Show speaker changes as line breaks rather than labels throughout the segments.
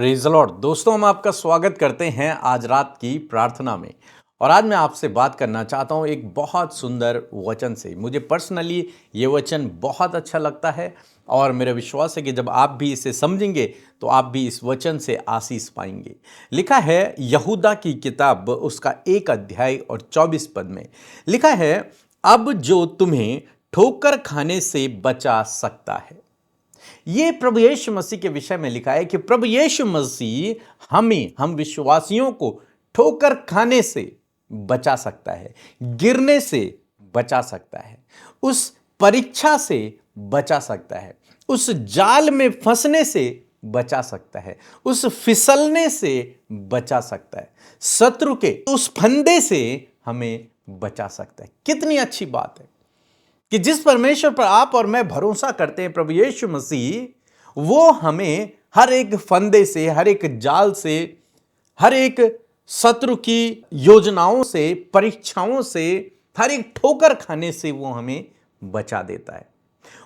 Praise the Lord. दोस्तों, हम आपका स्वागत करते हैं आज रात की प्रार्थना में। और आज मैं आपसे बात करना चाहता हूं एक बहुत सुंदर वचन से। मुझे पर्सनली ये वचन बहुत अच्छा लगता है और मेरा विश्वास है कि जब आप भी इसे समझेंगे तो आप भी इस वचन से आशीष पाएंगे। लिखा है यहूदा की किताब उसका 1 अध्याय और 24 पद में लिखा है, अब जो तुम्हें ठोकर खाने से बचा सकता है। ये प्रभु यीशु मसीह के विषय में लिखा है कि प्रभु यीशु मसीह हम विश्वासियों को ठोकर खाने से बचा सकता है, गिरने से बचा सकता है, उस परीक्षा से बचा सकता है, उस जाल में फंसने से बचा सकता है, उस फिसलने से बचा सकता है, शत्रु के उस फंदे से हमें बचा सकता है। कितनी अच्छी बात है कि जिस परमेश्वर पर आप और मैं भरोसा करते हैं, प्रभु यीशु मसीह, वो हमें हर एक फंदे से, हर एक जाल से, हर एक शत्रु की योजनाओं से, परीक्षाओं से, हर एक ठोकर खाने से वो हमें बचा देता है।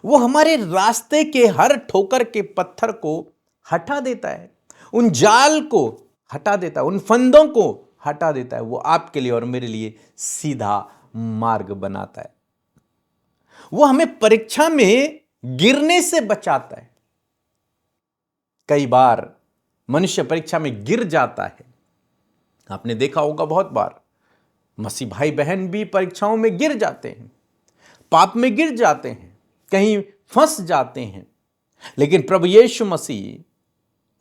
वो हमारे रास्ते के हर ठोकर के पत्थर को हटा देता है, उन जाल को हटा देता है, उन फंदों को हटा देता है। वो आपके लिए और मेरे लिए सीधा मार्ग बनाता है। वो हमें परीक्षा में गिरने से बचाता है। कई बार मनुष्य परीक्षा में गिर जाता है। आपने देखा होगा बहुत बार मसीह भाई बहन भी परीक्षाओं में गिर जाते हैं, पाप में गिर जाते हैं, कहीं फंस जाते हैं। लेकिन प्रभु यीशु मसीह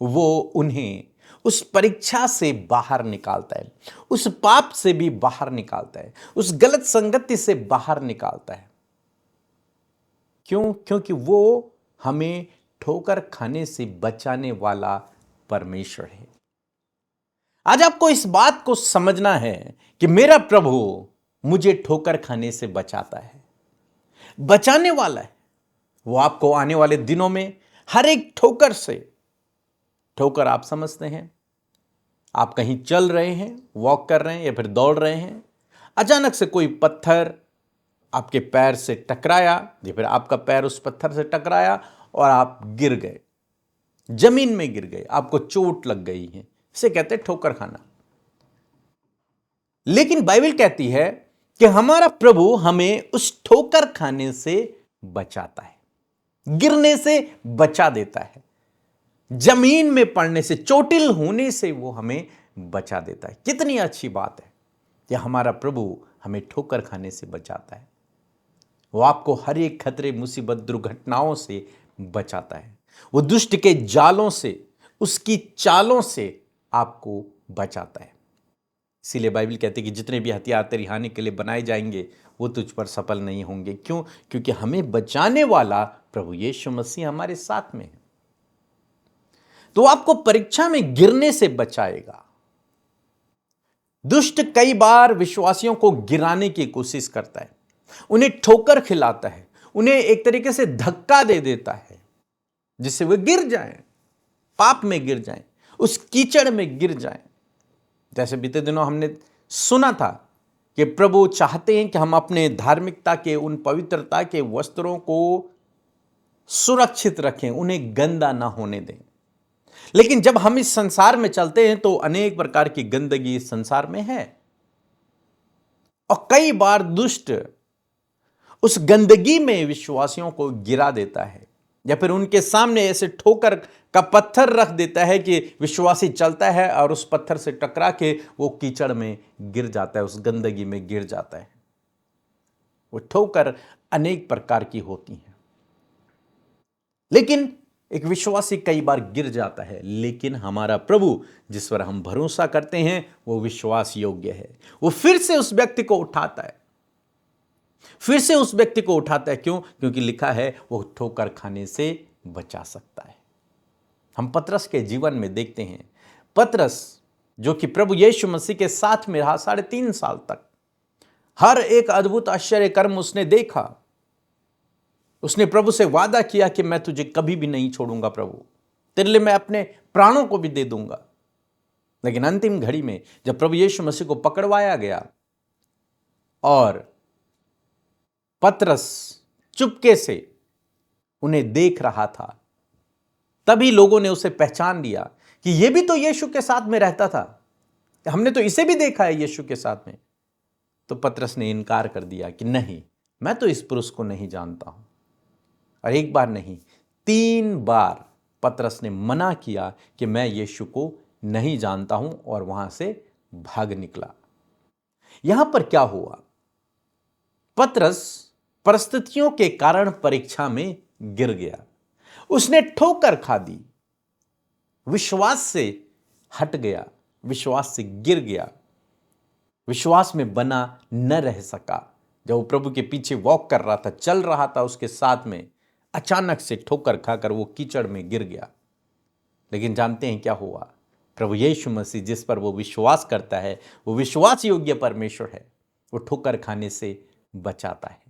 वो उन्हें उस परीक्षा से बाहर निकालता है, उस पाप से भी बाहर निकालता है, उस गलत संगति से बाहर निकालता है। क्यों? क्योंकि वो हमें ठोकर खाने से बचाने वाला परमेश्वर है। आज आपको इस बात को समझना है कि मेरा प्रभु मुझे ठोकर खाने से बचाता है, बचाने वाला है। वो आपको आने वाले दिनों में हर एक ठोकर से, ठोकर आप समझते हैं, आप कहीं चल रहे हैं, वॉक कर रहे हैं या फिर दौड़ रहे हैं, अचानक से कोई पत्थर आपके पैर से टकराया या फिर आपका पैर उस पत्थर से टकराया और आप गिर गए, जमीन में गिर गए, आपको चोट लग गई है। इसे कहते हैं ठोकर खाना। लेकिन बाइबल कहती है कि हमारा प्रभु हमें उस ठोकर खाने से बचाता है, गिरने से बचा देता है, जमीन में पड़ने से, चोटिल होने से वो हमें बचा देता है। कितनी अच्छी बात है कि हमारा प्रभु हमें ठोकर खाने से बचाता है। वो आपको हर एक खतरे, मुसीबत, दुर्घटनाओं से बचाता है। वो दुष्ट के जालों से, उसकी चालों से आपको बचाता है। इसीलिए बाइबल कहती है कि जितने भी हथियार तेरी हानि के लिए बनाए जाएंगे वो तुझ पर सफल नहीं होंगे। क्यों? क्योंकि हमें बचाने वाला प्रभु यीशु मसीह हमारे साथ में है। तो आपको परीक्षा में गिरने से बचाएगा। दुष्ट कई बार विश्वासियों को गिराने की कोशिश करता है, उन्हें ठोकर खिलाता है, उन्हें एक तरीके से धक्का दे देता है जिससे वे गिर जाएं, पाप में गिर जाएं, उस कीचड़ में गिर जाएं। जैसे बीते दिनों हमने सुना था कि प्रभु चाहते हैं कि हम अपने धार्मिकता के, उन पवित्रता के वस्त्रों को सुरक्षित रखें, उन्हें गंदा ना होने दें। लेकिन जब हम इस संसार में चलते हैं तो अनेक प्रकार की गंदगी इस संसार में है और कई बार दुष्ट उस गंदगी में विश्वासियों को गिरा देता है या फिर उनके सामने ऐसे ठोकर का पत्थर रख देता है कि विश्वासी चलता है और उस पत्थर से टकरा के वो कीचड़ में गिर जाता है, उस गंदगी में गिर जाता है। वो ठोकर अनेक प्रकार की होती हैं। लेकिन एक विश्वासी कई बार गिर जाता है, लेकिन हमारा प्रभु जिस पर हम भरोसा करते हैं वो विश्वास योग्य है। वो फिर से उस व्यक्ति को उठाता है, फिर से उस व्यक्ति को उठाता है। क्यों? क्योंकि लिखा है वो ठोकर खाने से बचा सकता है। हम पतरस के जीवन में देखते हैं, पतरस जो कि प्रभु यीशु मसीह के साथ में रहा 3.5 साल तक, हर एक अद्भुत आश्चर्य कर्म उसने देखा। उसने प्रभु से वादा किया कि मैं तुझे कभी भी नहीं छोड़ूंगा प्रभु, तेरे लिए मैं अपने प्राणों को भी दे दूंगा। लेकिन अंतिम घड़ी में जब प्रभु यीशु मसीह को पकड़वाया गया और पतरस चुपके से उन्हें देख रहा था, तभी लोगों ने उसे पहचान लिया कि ये भी तो यीशु के साथ में रहता था, हमने तो इसे भी देखा है यीशु के साथ में। तो पतरस ने इनकार कर दिया कि नहीं, मैं तो इस पुरुष को नहीं जानता हूं। और एक बार नहीं, 3 बार पतरस ने मना किया कि मैं यीशु को नहीं जानता हूं, और वहां से भाग निकला। यहां पर क्या हुआ? पतरस परिस्थितियों के कारण परीक्षा में गिर गया, उसने ठोकर खा दी, विश्वास से हट गया, विश्वास से गिर गया, विश्वास में बना न रह सका। जब वो प्रभु के पीछे वॉक कर रहा था, चल रहा था उसके साथ में, अचानक से ठोकर खाकर वो कीचड़ में गिर गया। लेकिन जानते हैं क्या हुआ? प्रभु यीशु मसीह जिस पर वो विश्वास करता है, वो विश्वास योग्य परमेश्वर है, वो ठोकर खाने से बचाता है।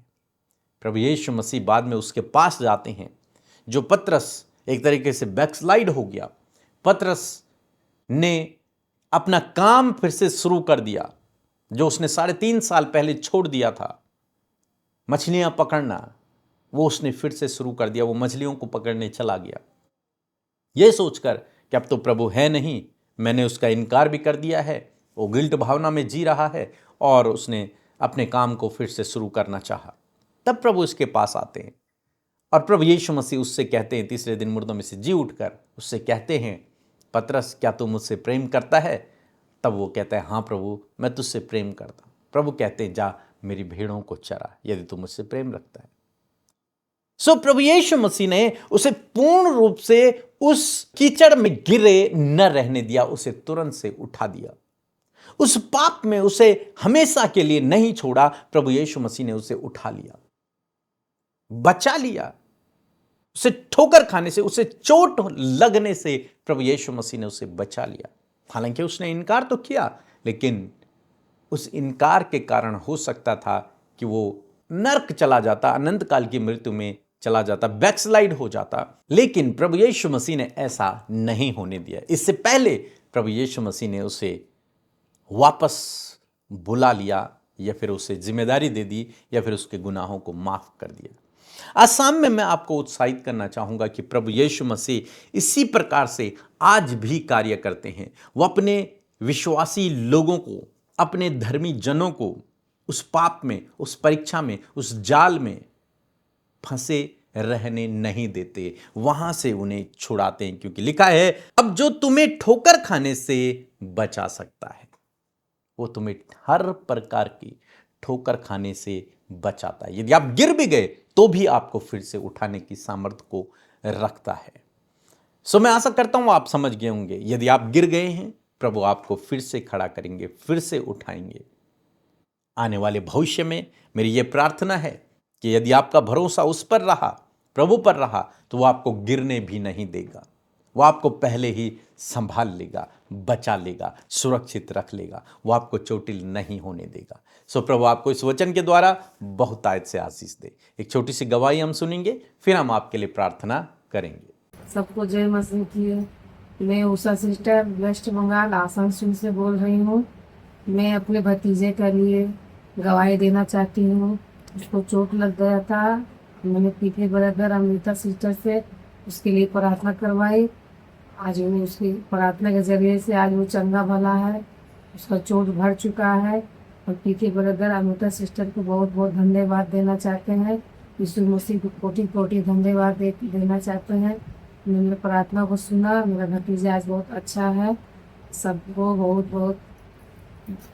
प्रभु यीशु मसीह बाद में उसके पास जाते हैं। जो पतरस एक तरीके से बैकस्लाइड हो गया, पतरस ने अपना काम फिर से शुरू कर दिया, जो उसने 3.5 साल पहले छोड़ दिया था, मछलियां पकड़ना, वो उसने फिर से शुरू कर दिया। वो मछलियों को पकड़ने चला गया, यह सोचकर कि अब तो प्रभु है नहीं, मैंने उसका इनकार भी कर दिया है। वो गिल्ट भावना में जी रहा है और उसने अपने काम को फिर से शुरू करना चाहा। तब प्रभु इसके पास आते हैं और प्रभु यीशु मसीह उससे कहते हैं, तीसरे दिन मुर्दों में से जी उठकर उससे कहते हैं, पतरस, क्या तू मुझसे प्रेम करता है? तब वो कहता है, हाँ प्रभु, मैं तुझसे प्रेम करता हूं। प्रभु कहते हैं, जा मेरी भेड़ों को चरा, यदि तू मुझसे प्रेम रखता है। सो प्रभु यीशु मसीह ने उसे पूर्ण रूप से उस कीचड़ में गिरे न रहने दिया, उसे तुरंत से उठा दिया। उस पाप में उसे हमेशा के लिए नहीं छोड़ा। प्रभु यीशु मसीह ने उसे उठा लिया, बचा लिया, उसे ठोकर खाने से, उसे चोट लगने से प्रभु यीशु मसीह ने उसे बचा लिया। हालांकि उसने इनकार तो किया, लेकिन उस इनकार के कारण हो सकता था कि वो नर्क चला जाता, अनंत काल की मृत्यु में चला जाता, बैकस्लाइड हो जाता। लेकिन प्रभु यीशु मसीह ने ऐसा नहीं होने दिया। इससे पहले प्रभु यीशु मसीह ने उसे वापस बुला लिया, या फिर उसे जिम्मेदारी दे दी, या फिर उसके गुनाहों को माफ कर दिया। आज शाम में मैं आपको उत्साहित करना चाहूंगा कि प्रभु यीशु मसीह इसी प्रकार से आज भी कार्य करते हैं। वो अपने विश्वासी लोगों को, अपने धर्मी जनों को उस पाप में, उस परीक्षा में, उस जाल में फंसे रहने नहीं देते, वहां से उन्हें छुड़ाते हैं। क्योंकि लिखा है, अब जो तुम्हें ठोकर खाने से बचा सकता है, वो तुम्हें हर प्रकार की ठोकर खाने से बचाता है। यदि आप गिर भी गए तो भी आपको फिर से उठाने की सामर्थ्य को रखता है। सो मैं आशा करता हूं आप समझ गए होंगे। यदि आप गिर गए हैं, प्रभु आपको फिर से खड़ा करेंगे, फिर से उठाएंगे। आने वाले भविष्य में मेरी यह प्रार्थना है कि यदि आपका भरोसा उस पर रहा, प्रभु पर रहा, तो वो आपको गिरने भी नहीं देगा। वो आपको पहले ही संभाल लेगा, बचा लेगा, सुरक्षित रख लेगा। वो आपको चोटिल नहीं होने देगा। सो प्रभु आपको इस वचन के द्वारा बहुतायत से आशीष दे। एक छोटी सी गवाही हम सुनेंगे, फिर हम आपके लिए प्रार्थना करेंगे।
सबको जय मसीह की। मैं उषा सिस्टर वेस्ट बंगाल आसनसोल से बोल रही हूँ। मैं अपने भतीजे के लिए गवाही देना चाहती हूँ। उसको चोट लग गया था। मैंने पीके ब्रदर अमृता सिस्टर से उसके लिए प्रार्थना करवाई। आज वो उसकी प्रार्थना के जरिए से आज वो चंगा भला है, उसका चोट भर चुका है। और पीके ब्रदर अमृता सिस्टर को बहुत बहुत धन्यवाद देना चाहते हैं। यीशु मसीह को कोटि कोटि धन्यवाद देना चाहते हैं। मैंने प्रार्थना को सुना, मेरा भतीजा आज बहुत अच्छा है। सबको बहुत बहुत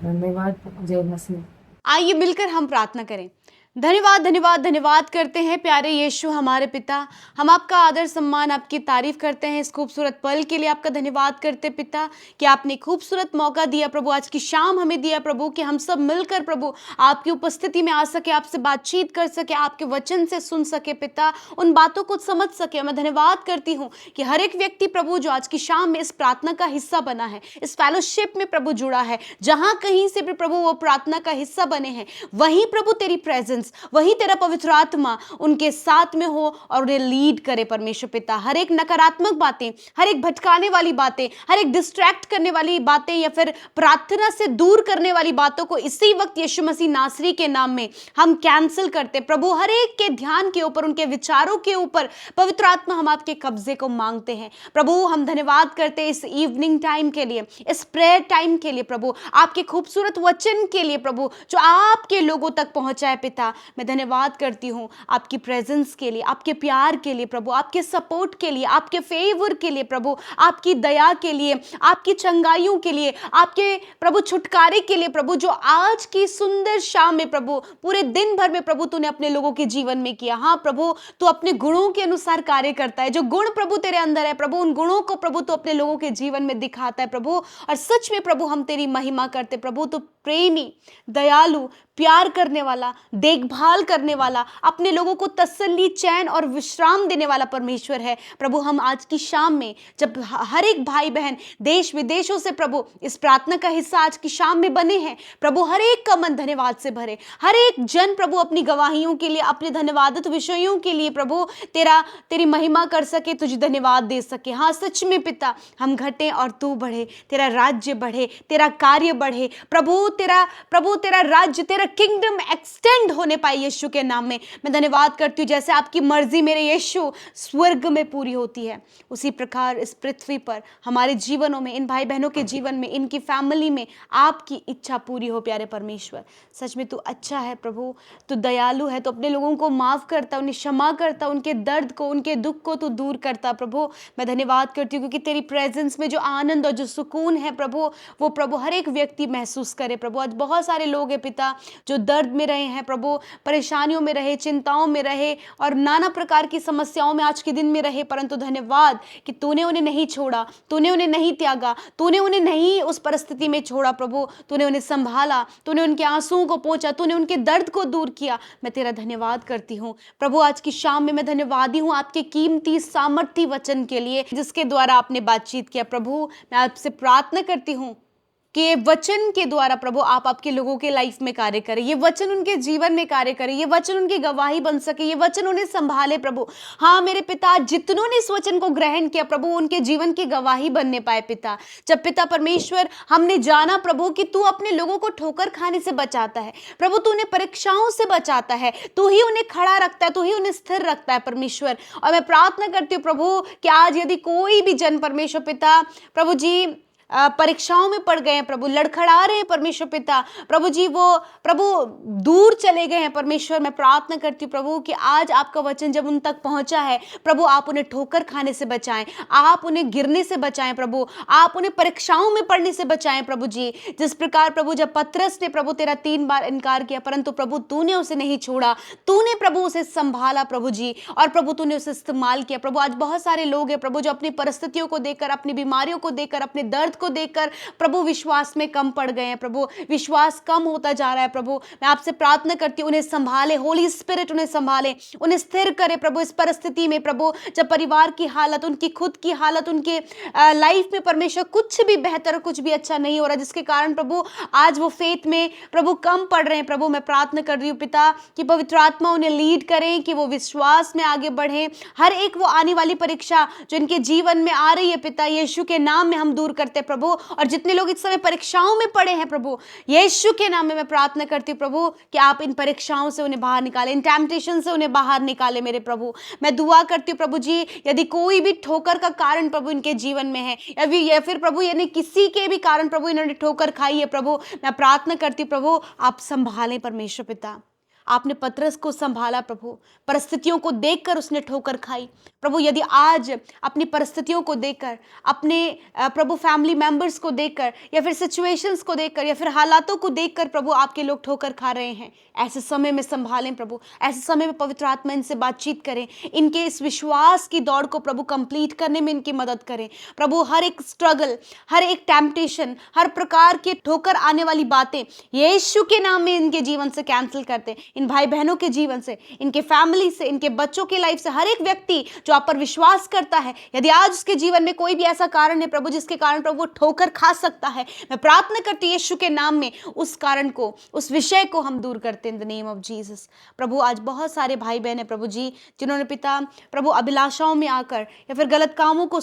धन्यवाद। जय मसीह।
आइए मिलकर हम प्रार्थना करें। धन्यवाद धन्यवाद धन्यवाद करते हैं प्यारे यीशु हमारे पिता। हम आपका आदर सम्मान, आपकी तारीफ करते हैं इस खूबसूरत पल के लिए। आपका धन्यवाद करते पिता कि आपने खूबसूरत मौका दिया प्रभु, आज की शाम हमें दिया प्रभु, कि हम सब मिलकर प्रभु आपकी उपस्थिति में आ सके, आपसे बातचीत कर सके, आपके वचन से सुन सके पिता, उन बातों को समझ सके। मैं धन्यवाद करती हूँ कि हर एक व्यक्ति प्रभु जो आज की शाम में इस प्रार्थना का हिस्सा बना है, इस फेलोशिप में प्रभु जुड़ा है, जहां कहीं से भी प्रभु वो प्रार्थना का हिस्सा बने हैं, वहीं प्रभु तेरी प्रेजेंस प्रेजेंस, वही तेरा पवित्र आत्मा उनके साथ में हो और उन्हें लीड करे परमेश्वर पिता। हर एक नकारात्मक बातें, हर एक भटकाने वाली बातें, हर एक डिस्ट्रैक्ट करने वाली बातें या फिर प्रार्थना से दूर करने वाली बातों को इसी वक्त यीशु मसीह नासरी के नाम में हम कैंसिल करते प्रभु। हर एक के ध्यान के ऊपर, उनके विचारों के ऊपर पवित्र आत्मा हम आपके कब्जे को मांगते हैं प्रभु। हम धन्यवाद करते हैं इस इवनिंग टाइम के लिए, इस प्रेयर टाइम के लिए प्रभु, आपके खूबसूरत वचन के लिए प्रभु जो आपके लोगों तक पहुंचा है पिता। मैं धन्यवाद करती हूं आपकी प्रेजेंस के लिए, आपके प्यार के लिए प्रभु, आपके सपोर्ट के लिए, आपके फेवर के लिए प्रभु, आपकी दया के लिए, आपकी चंगाइयों के लिए, आपके प्रभु छुटकारे के लिए प्रभु, जो आज की सुंदर शाम में प्रभु, पूरे दिन भर में प्रभु तूने अपने लोगों के जीवन में किया। हाँ प्रभु, तू अपने गुणों के अनुसार कार्य करता है। जो गुण प्रभु तेरे अंदर है प्रभु, उन गुणों को प्रभु तू अपने लोगों के जीवन में दिखाता है प्रभु। और सच में प्रभु हम तेरी महिमा करते प्रभु। तू प्रेमी, दयालु, प्यार करने वाला, देखभाल करने वाला, अपने लोगों को तसल्ली, चैन और विश्राम देने वाला परमेश्वर है प्रभु। हम आज की शाम में जब हर एक भाई बहन देश विदेशों से प्रभु इस प्रार्थना का हिस्सा आज की शाम में बने हैं प्रभु, हर एक का मन धन्यवाद से भरे। हर एक जन प्रभु अपनी गवाहियों के लिए, अपने धन्यवादित विषयों के लिए प्रभु तेरी महिमा कर सके, तुझे धन्यवाद दे सके। हाँ सच में पिता, हम घटे और तू बढ़े, तेरा राज्य बढ़े, तेरा कार्य बढ़े प्रभु, तेरा राज्य, तेरा किंगडम एक्सटेंड होने पाए यीशु के नाम में। मैं धन्यवाद करती हूँ जैसे आपकी मर्जी मेरे यीशु स्वर्ग में पूरी होती है, उसी प्रकार इस पृथ्वी पर हमारे जीवनों में, इन भाई बहनों के जीवन में, इनकी फैमिली में आपकी इच्छा पूरी हो प्यारे परमेश्वर। सच में तू अच्छा है प्रभु, तू दयालु है, तो अपने लोगों को माफ करता, उन्हें क्षमा करता, उनके दर्द को, उनके दुख को तू दूर करता प्रभु। मैं धन्यवाद करती हूँ क्योंकि तेरी प्रेजेंस में जो आनंद और जो सुकून है प्रभु, वो प्रभु हर एक व्यक्ति महसूस करे प्रभु। आज बहुत सारे लोग हैं पिता जो दर्द में रहे हैं प्रभु, परेशानियों में रहे, चिंताओं में रहे और नाना प्रकार की समस्याओं में आज के दिन में रहे, परंतु धन्यवाद कि तूने उन्हें नहीं छोड़ा, तूने उन्हें नहीं त्यागा, तूने उन्हें नहीं उस परिस्थिति में छोड़ा प्रभु। तूने उन्हें संभाला, तूने उनके आंसुओं को पहुंचा, तूने उनके दर्द को दूर किया। मैं तेरा धन्यवाद करती हूँ प्रभु। आज की शाम में मैं धन्यवादी हूँ आपके कीमती सामर्थी वचन के लिए जिसके द्वारा आपने बातचीत किया प्रभु। मैं आपसे प्रार्थना करती हूँ कि ये वचन के द्वारा प्रभु आप आपके लोगों के लाइफ में कार्य करें, ये वचन उनके जीवन में कार्य करें, ये वचन उनकी गवाही बन सके, ये वचन उन्हें संभाले प्रभु। हाँ मेरे पिता, जितनों ने इस वचन को ग्रहण किया प्रभु, उनके जीवन की गवाही बनने पाए पिता। जब पिता परमेश्वर हमने जाना प्रभु कि तू अपने लोगों को ठोकर खाने से बचाता है प्रभु, तू उन्हें परीक्षाओं से बचाता है, तू ही उन्हें खड़ा रखता है, तू ही उन्हें स्थिर रखता है परमेश्वर। और मैं प्रार्थना करती हूँ प्रभु कि आज यदि कोई भी जन परमेश्वर पिता प्रभु जी परीक्षाओं में पड़ गए हैं प्रभु, लड़खड़ा रहे हैं परमेश्वर पिता प्रभु जी, वो प्रभु दूर चले गए हैं परमेश्वर, मैं प्रार्थना करती हूँ प्रभु कि आज आपका वचन जब उन तक पहुंचा है प्रभु, आप उन्हें ठोकर खाने से बचाएं, आप उन्हें गिरने से बचाएं प्रभु, आप उन्हें परीक्षाओं में पड़ने से बचाएं प्रभु जी। जिस प्रकार प्रभु जब पतरस ने प्रभु तेरा 3 बार इनकार किया, परंतु प्रभु तूने उसे नहीं छोड़ा, तूने प्रभु उसे संभाला प्रभु जी, और प्रभु तूने उसे इस्तेमाल किया प्रभु। आज बहुत सारे लोग हैं प्रभु जो अपनी परिस्थितियों को देखकर, अपनी बीमारियों को देखकर, अपने दर्द को देखकर प्रभु विश्वास में कम पड़ गए हैं प्रभु, विश्वास कम होता जा रहा है प्रभु। मैं आपसे प्रार्थना करती हूँ उन्हें संभाले, होली स्पिरिट उन्हें संभाले, उन्हें स्थिर करे प्रभु इस परिस्थिति में प्रभु, जब परिवार की हालत, उनकी खुद की हालत, उनके लाइफ में परमेश्वर कुछ भी बेहतर, कुछ भी अच्छा नहीं हो रहा, जिसके कारण प्रभु आज वो फेथ में प्रभु कम पड़ रहे हैं प्रभु। मैं प्रार्थना कर रही हूँ पिता कि पवित्र आत्मा उन्हें लीड करें, कि वो विश्वास में आगे बढ़े। हर एक वो आने वाली परीक्षा जो इनके जीवन में आ रही है पिता, यीशु के नाम में हम दूर करते प्रभु। और जितने लोग इस समय परीक्षाओं में पड़े हैं प्रभु, यीशु के नाम में मैं प्रार्थना करती हूँ प्रभु कि आप इन परीक्षाओं से उन्हें बाहर निकालें, इन टेम्पटेशन से उन्हें बाहर निकालें मेरे प्रभु। मैं दुआ करती हूँ प्रभु जी, यदि कोई भी ठोकर का कारण प्रभु इनके जीवन में है, या फिर प्रभु यानी किसी के भी कारण प्रभु इन्होंने ठोकर खाई है प्रभु, मैं प्रार्थना करती हूँ प्रभु आप संभालें परमेश्वर पिता। आपने पतरस को संभाला प्रभु, परिस्थितियों को देखकर उसने ठोकर खाई प्रभु। यदि आज अपनी परिस्थितियों को देखकर, अपने प्रभु फैमिली मेंबर्स को देखकर, या फिर सिचुएशंस को देखकर, या फिर हालातों को देखकर प्रभु आपके लोग ठोकर खा रहे हैं, ऐसे समय में संभालें प्रभु, ऐसे समय में पवित्र आत्मा इनसे बातचीत करें, इनके इस विश्वास की दौड़ को प्रभु कंप्लीट करने में इनकी मदद करें प्रभु। हर एक स्ट्रगल, हर एक टेम्पटेशन, हर प्रकार के ठोकर आने वाली बातें यीशु के नाम में इनके जीवन से कैंसिल करते, इन भाई बहनों के जीवन से, इनके फैमिली से, इनके बच्चों की लाइफ से, हर एक व्यक्ति जो आप पर विश्वास करता है, यदि आज उसके जीवन में कोई भी ऐसा कारण है प्रभु जिसके कारण प्रभु वो ठोकर खा सकता है, मैं प्रार्थना करती हूँ यीशु के नाम में उस कारण को, उस विषय को हम दूर करते हैं in the name of Jesus. प्रभु आज बहुत सारे भाई बहन है प्रभु जी जिन्होंने पिता प्रभु अभिलाषाओं में आकर या फिर गलत कामों को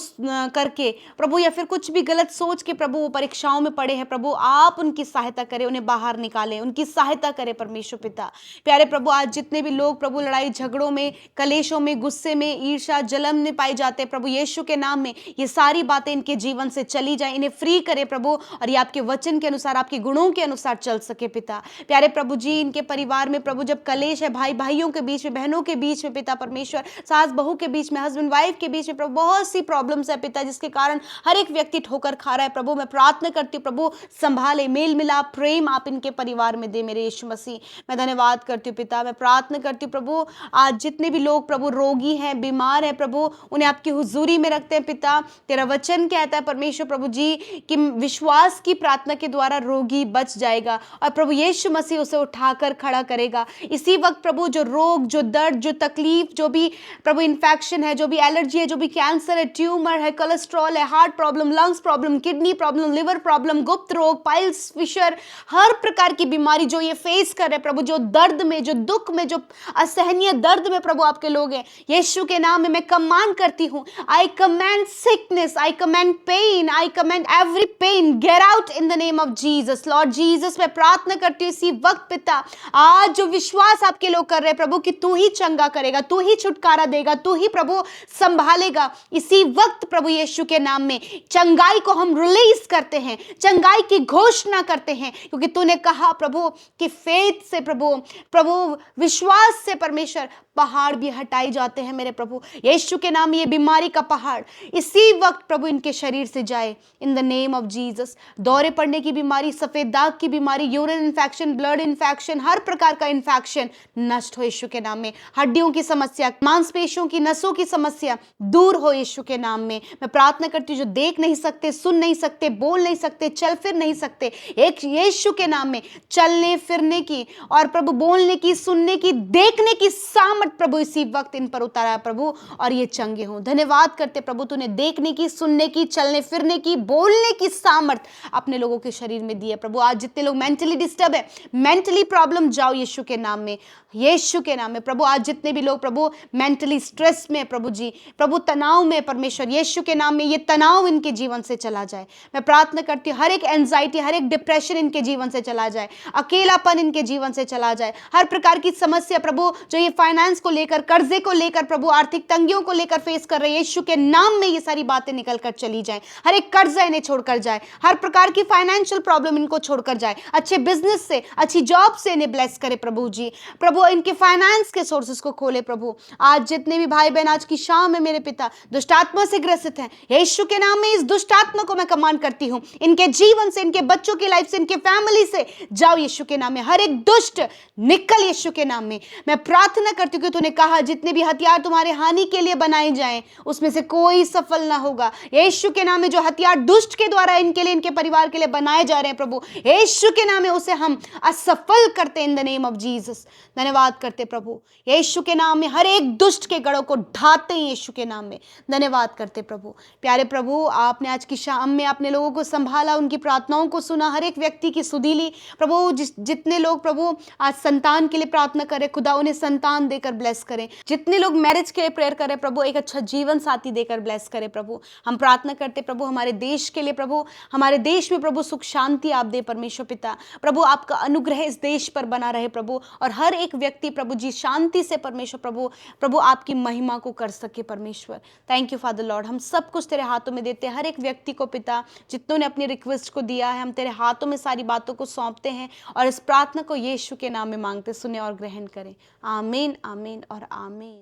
करके प्रभु या फिर कुछ भी गलत सोच के प्रभु वो परीक्षाओं में पड़े हैं। प्रभु आप उनकी सहायता करें, उन्हें बाहर निकालें, उनकी सहायता करें परमेश्वर पिता। प्यारे प्रभु आज जितने भी लोग प्रभु लड़ाई झगड़ों में, कलेशों में, गुस्से में, ईर्ष्या जलन में पाए जाते हैं प्रभु यीशु के नाम में ये सारी बातें इनके जीवन से चली जाए, इन्हें फ्री करे प्रभु, और ये आपके वचन के अनुसार, आपके गुणों के अनुसार चल सके पिता। प्यारे प्रभु जी इनके परिवार में प्रभु जब कलेश है, भाई भाइयों के बीच में, बहनों के बीच में पिता परमेश्वर, सास बहू के बीच में, हस्बैंड वाइफ के बीच में प्रभु बहुत सी प्रॉब्लम्स है पिता जिसके कारण हर एक व्यक्ति ठोकर खा रहा है प्रभु। मैं प्रार्थना करती हूँ प्रभु संभाले, मेल मिलाप, प्रेम आप इनके परिवार में दे मेरे यीशु मसीह। मैं धन्यवाद करती हूँ पिता, मैं प्रार्थना करती हूँ प्रभु आज जितने भी लोग प्रभु रोगी हैं, बीमार हैं प्रभु, उन्हें आपकी हुजूरी में रखते हैं पिता। तेरा वचन कहता है परमेश्वर प्रभु जी कि विश्वास की प्रार्थना के द्वारा रोगी बच जाएगा और प्रभु यीशु मसीह उसे उठाकर खड़ा करेगा। इसी वक्त प्रभु जो रोग, जो दर्द, जो तकलीफ, जो भी प्रभु इन्फेक्शन है, जो भी एलर्जी है, जो भी कैंसर है, ट्यूमर है, कोलेस्ट्रॉल है, heart problem, lungs problem, kidney problem, liver problem, गुप्त रोग, पाइल्स, फिशर, हर प्रकार की बीमारी जो ये फेस कर रहे प्रभु, जो दर्द में, जो दुख में, जो असहनीय दर्द में प्रभु आपके लोग हैं, यीशु के नाम में मैं कमांड करती हूँ, I command sickness, I command pain, I command every pain get out in the name of Jesus. Lord Jesus मैं प्रार्थना करती हूँ इसी वक्त पिता, आज जो विश्वास आपके लोग कर रहे हैं प्रभु कि तू ही चंगा करेगा, तू ही छुटकारा देगा, तू ही प्रभु संभालेगा, इसी वक्त प्रभु यीशु के नाम में चंगाई को हम रिलीज करते हैं, चंगाई की घोषणा करते हैं, क्योंकि तूने कहा प्रभु कि फेथ से प्रभु विश्वास से परमेश्वर पहाड़ भी हटाए जाते हैं मेरे प्रभु। यीशु के नाम में ये बीमारी का पहाड़ इसी वक्त प्रभु इनके शरीर से जाए इन द नेम ऑफ जीसस। दौरे पड़ने की बीमारी, सफेद दाग की बीमारी, यूरिन इन्फेक्शन, ब्लड इन्फेक्शन, हर प्रकार का इन्फेक्शन नष्ट हो यीशु के नाम में। हड्डियों की समस्या, मांसपेशियों की, नसों की समस्या दूर हो यीशु के नाम में। मैं प्रार्थना करती हूँ जो देख नहीं सकते, सुन नहीं सकते, बोल नहीं सकते, चल फिर नहीं सकते, एक यीशु के नाम में चलने फिरने की और प्रभु बोलने की, सुनने की, देखने की सामर्थ प्रभु इसी वक्त इन पर उतारा है प्रभु, और ये चंगे हों। धन्यवाद करते प्रभु तूने देखने की, सुनने की, चलने फिरने की, बोलने की सामर्थ अपने लोगों के शरीर में दी है प्रभु। आज जितने लोग मेंटली डिस्टर्ब है, मेंटली प्रॉब्लम जाओ यीशु के नाम में, यीशु के नाम में प्रभु। आज जितने भी लोग प्रभु मेंटली स्ट्रेस में प्रभु जी, प्रभु तनाव में परमेश्वर, यीशु के नाम में ये तनाव इनके जीवन से चला जाए। मैं प्रार्थना करती हूँ हर एक एंजाइटी, हर एक डिप्रेशन इनके जीवन से चला जाए, अकेलापन इनके जीवन से चला जाए, हर प्रकार की समस्या प्रभु जो ये फाइनेंस को लेकर, कर्जे को लेकर प्रभु, आर्थिक तंगियों को लेकर फेस कर रहे हैं, यीशु के नाम में ये सारी बातें निकल कर चली जाए। हर एक कर्जा इन्हें छोड़कर जाए, हर प्रकार की फाइनेंशियल प्रॉब्लम इनको छोड़कर जाए, अच्छे बिजनेस से, अच्छी जॉब से इन्हें ब्लेस करे प्रभु जी। प्रभु इनके फाइनेंस के सोर्सेस को खोले प्रभु। आज जितने भी भाई बहन आज की शाम में मेरे पिता दुष्ट आत्मा से ग्रसित हैं, यीशु के नाम में इस दुष्ट आत्मा को मैं कमांड करती हूँ, इनके जीवन से, इनके बच्चों की लाइफ से, इनके फैमिली से जाओ यीशु के नाम में। हर एक दुष्ट निकल यीशु के नाम में। मैं प्रार्थना करती हूँ कि तूने कहा जितने भी हथियार तुम्हारे हानि के लिए बनाए जाएं उसमें से कोई सफल ना होगा। यीशु के नाम में जो हथियार दुष्ट के द्वारा इनके लिए, इनके परिवार के लिए बनाए जा रहे हैं प्रभु, यीशु के नाम में उसे हम असफल करते इन द नेम ऑफ जीसस। धन्यवाद करते प्रभु, यीशु के नाम में हर एक दुष्ट के गढ़ों को ढाते हैं यीशु के नाम में। धन्यवाद करते प्रभु। प्यारे प्रभु आपने आज की शाम में अपने लोगों को संभाला, उनकी प्रार्थनाओं को सुना, हर एक व्यक्ति की सुधीली प्रभु। जितने लोग प्रभु आज संतान के लिए प्रार्थना करें, खुदा उन्हें संतान देकर ब्लेस करें। जितने लोग मैरिज के लिए प्रेयर करें प्रभु, एक अच्छा जीवन साथी देकर ब्लेस करें प्रभु। हम प्रार्थना करते प्रभु हमारे देश के लिए प्रभु, हमारे देश में प्रभु सुख शांति आप दे परमेश्वर पिता। प्रभु आपका अनुग्रह इस देश पर बना रहे प्रभु, और हर एक व्यक्ति प्रभु जी शांति से परमेश्वर प्रभु आपकी महिमा को कर सके परमेश्वर। Thank you father Lord. हम सब कुछ तेरे हाथों में देते हैं, हर एक व्यक्ति को पिता, जितनों ने अपनी रिक्वेस्ट को दिया है, हम तेरे हाथों में सारी बातों को सौंपते हैं और इस प्रार्थना को यीशु के नाम में मांगते, सुने और ग्रहण करें। आमीन, आमीन और आमीन।